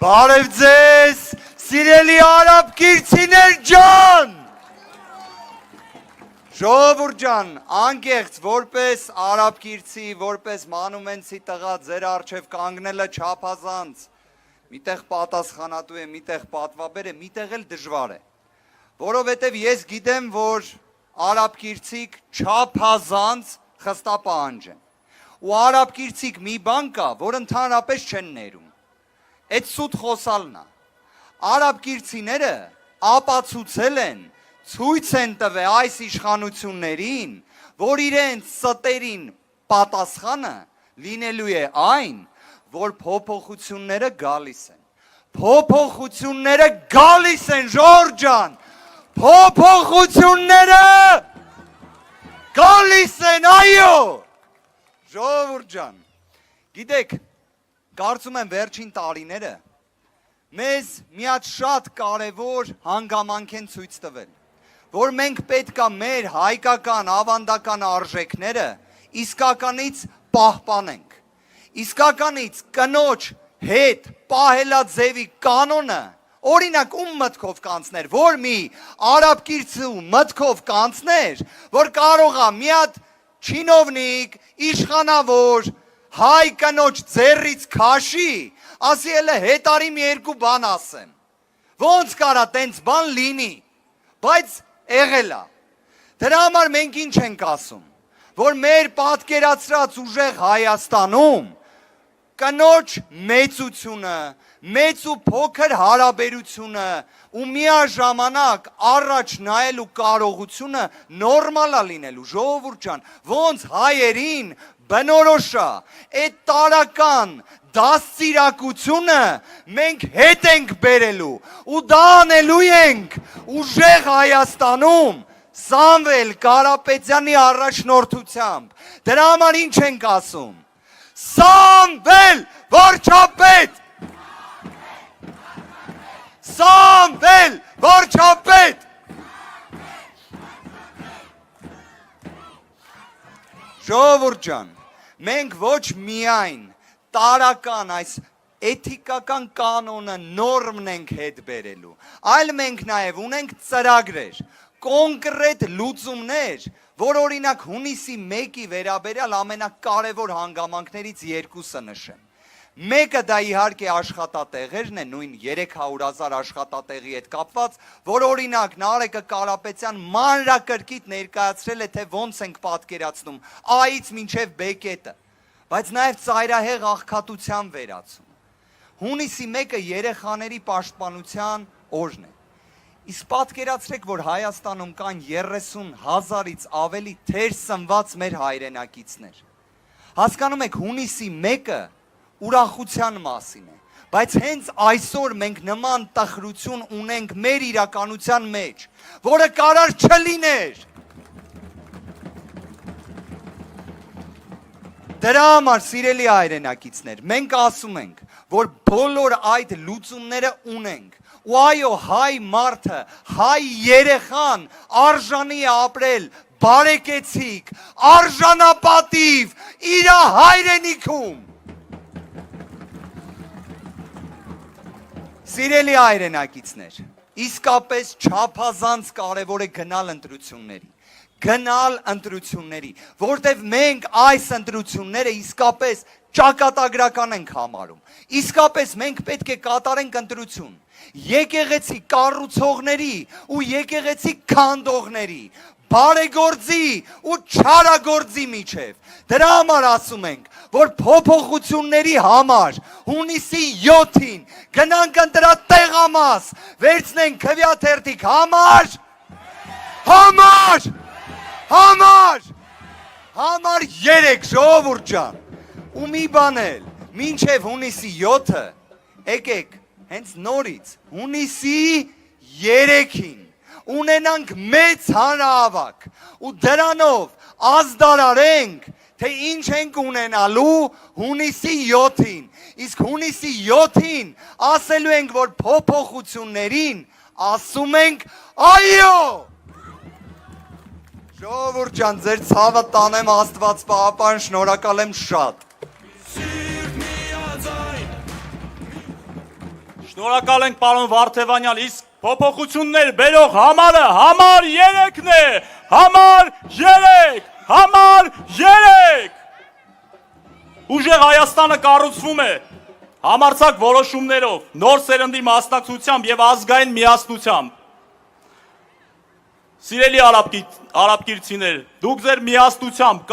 Բարև ձեզ, սիրելի արաբկիրցիներ ջան։ Ժողովուրդ ջան, անկեղծ որպես արաբկիրցի, որպես մանումենցի տղա ձեր առջև կանգնելը չափազանց, միտեղ պատասխանատու է, միտեղ պատվաբեր է, միտեղ էլ դժվար է, որովհետև ես գիտեմ, որ արաբկիրցիկ չափազանց խստապահանջ են, ու արաբկիրցիկ մի բան կա, որ ընդհանրապես չեն ներում, այդ սուտ խոսալն է, արաբկիրցիները ապացուցել են, ցույց են տվել այս իշխանություններին, որ իրենց ստերին պատասխանը լինելու է այն, որ փոփոխությունները գալիս են։ Փոփոխությունները գալիս են, Ժորժ ջան։ Փոփոխությունները գալիս են, այո։ Ժողովուրդ ջան, գիտեք, կարծում եմ վերջին տարիները մեզ մի հատ շատ կարևոր հանգամանք են ցույց տվել, որ մենք պետք է մեր հայկական ավանդական արժեքները իսկականից պահպանենք, իսկականից կնոջ հետ պահելաձևի կանոնը, օրինակ ում մտքով կանցներ, որ մի արաբկիրցու մտքով կանցներ, որ կարող է մի հատ չինովնիկ, իշխանավոր, հայ կնոջ ձեռից քաշի, ասի էլը հետարի մի երկու բան ասեմ, ոնց կարա տենց բան լինի, բայց եղել է, դրա համար մենք ինչ ենք ասում, որ մեր պատկերացրած ուժեղ Հայաստանում կնոջ մեծությունը, մեծ ու փոքր հարաբերությունը ու միաժամանակ առաջ նայելու կարողությունը նորմալ է լինելու, ժողովուրդ ջան, ոնց հայերին բնորոշ է, այդ տարական դաստիարակությունը մենք հետ ենք բերելու ու դա անելու ենք ուժեղ Հայաստանում Սամվել Կարապետյանի առաջնորդությամբ, դրա համար ինչ ենք ասում, Սամվել վարչապետ, Սամվել վարչապետ, ժողովուրդ ջան, մենք ոչ միայն տարական այս էթիկական կանոնը նորմն ենք հետ բերելու, այլ մենք նաև ունենք ծրագրեր, կոնկրետ լուծումներ, որ օրինակ հունիսի 1-ի վերաբերյալ ամենակարևոր հանգամանքներից երկուսը նշեմ։ Մեկը դա իհարկե աշխատատեղերն է, նույն 300,000 աշխատատեղի հետ կապված, որ օրինակ Նարեկը Կարապետյան մանրակրկիտ ներկայացրել է, թե ոնց ենք պատկերացնում A-ից մինչև B կետը, բայց նաև ծայրահեղ աղքատության վերացում։ Հունիսի 1-ը երեխաների պաշտպանության օրն է։ Իսկ պատկերացրեք, որ Հայաստանում կան 30,000-ից ավելի թեր սնված մեր հայրենակիցներ։ Հասկանում եք, հունիսի 1-ը ուրախության մասին է, բայց հենց այսօր մենք նման տխրություն ունենք մեր իրականության մեջ, որը կարար չլիներ։ Դրա համար, սիրելի հայրենակիցներ, մենք ասում ենք, որ բոլոր այդ լուծումները ունենք, ու այո, հայ մարդը, հայ երեխան արժանի է ապրել բարեկեցիկ, արժանապատիվ իր հայրենիքում։ Սիրելի հայրենակիցներ, իսկապես չափազանց կարևոր է գնալ ընտրությունների, որտև մենք այս ընտրությունները իսկապես ճակատագրական ենք համարում, իսկապես մենք պետք է կատարենք ընտրություն, եկեղեցի կառուցողների ու եկեղեցի քանդողների, բարեգործի ու չարագործի միջև, դրա համար ասում ենք, որ փոփոխությունների համար հունիսի 7-ին գնանք ընտրատեղամաս, վերցնենք քվեաթերթիկ համար 3 ժողովուրդ ջան, ու մի բան էլ, մինչև հունիսի 7-ը, եկեք, հենց նորից, հունիսի 3-ին, ունենանք մեծ հանրահավաք ու դրանով ազդարարենք, թե ինչ ենք ունենալու հունիսի 7-ին, իսկ հունիսի 7-ին ասելու ենք, որ փոփոխություններին ասում ենք այո։ Ժողովուրդ ջան, ձեր ցավը տանեմ Աստված պահապան, շնորհակալ եմ շատ։ Շնորհակալ ենք պարոն Վարդևանյան, իսկ փոփոխություններ բերող համարը համար 3-ն է, համար 3, ուժեղ Հայաստանը կառուցվում է, համարձակ որոշումներով, նոր սերնդի մասնակցությամբ և ազգային միասնությամբ, սիրելի արաբկիրցիներ, դուք ձեր միասնությամբ,